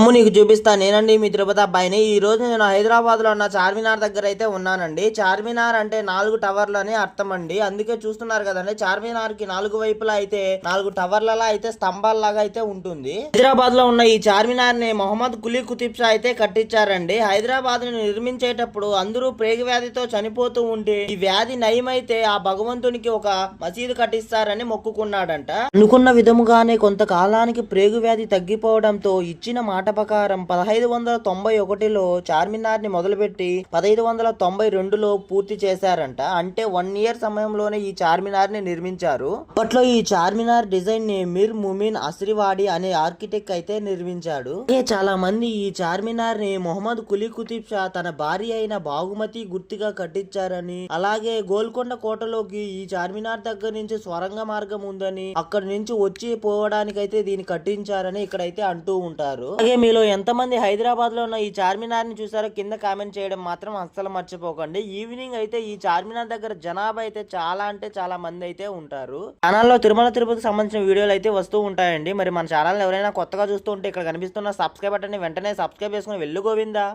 నీకు చూపిస్తా. నేనండి మీ తిరుపతి అబ్బాయిని. ఈ రోజు నేను హైదరాబాద్ లో ఉన్న చార్మినార్ దగ్గర అయితే ఉన్నానండి. చార్మినార్ అంటే 4 టవర్లు అని అర్థం అండి. అందుకే చూస్తున్నారు కదండి, చార్మినార్ కి 4 వైపులా అయితే 4 టవర్లలా అయితే స్తంభాల్లాగా అయితే ఉంటుంది. హైదరాబాద్ లో ఉన్న ఈ చార్మినార్ ని మొహమ్మద్ కులీ కుతుబ్ షా అయితే కట్టించారండి. హైదరాబాద్ ని నిర్మించేటప్పుడు అందరూ ప్రేగు వ్యాధితో చనిపోతూ ఉంటే ఈ వ్యాధి నయమైతే ఆ భగవంతునికి ఒక మసీదు కట్టిస్తారని మొక్కుకున్నాడంట. అనుకున్న విధముగానే కొంతకాలానికి ప్రేగు వ్యాధి తగ్గిపోవడంతో ఇచ్చిన మాట ప్రకారం 1591లో చార్మినార్ ని మొదలుపెట్టి 1592లో పూర్తి చేశారంట. అంటే 1 ఇయర్ సమయంలోనే ఈ చార్మినార్ ని నిర్మించారు. అప్పట్లో ఈ చార్మినార్ డిజైన్ ని మిర్ ముమిన్ అస్రివాడి అనే ఆర్కిటెక్ట్ అయితే నిర్మించాడు. చాలా మంది ఈ చార్మినార్ ని మొహమ్మద్ కులీ కుతుబ్ షా తన భార్య అయిన బాగుమతి గుర్తుగా కట్టించారని, అలాగే గోల్కొండ కోటలోకి ఈ చార్మినార్ దగ్గర నుంచి స్వరంగ మార్గం ఉందని, అక్కడి నుంచి వచ్చి పోవడానికైతే దీన్ని కట్టించారని ఇక్కడైతే అంటూ ఉంటారు. అలాగే మీలో ఎంతమంది హైదరాబాద్ లో ఉన్న ఈ చార్మినార్ ని చూసారో కింద కామెంట్ చేయడం మాత్రం అస్సలు మర్చిపోకండి. ఈవినింగ్ అయితే ఈ చార్మినార్ దగ్గర జనాభా అయితే చాలా అంటే చాలా మంది అయితే ఉంటారు. ఛానల్లో తిరుమల తిరుపతికి సంబంధించిన వీడియోలు అయితే వస్తూ ఉంటాయండి. మరి మన ఛానల్ ఎవరైనా కొత్తగా చూస్తూ ఉంటే ఇక్కడ కనిపిస్తున్న సబ్స్క్రైబ్ బటన్ ని వెంటనే సబ్స్క్రైబ్ చేసుకుని వెళ్ళు గోవిందా.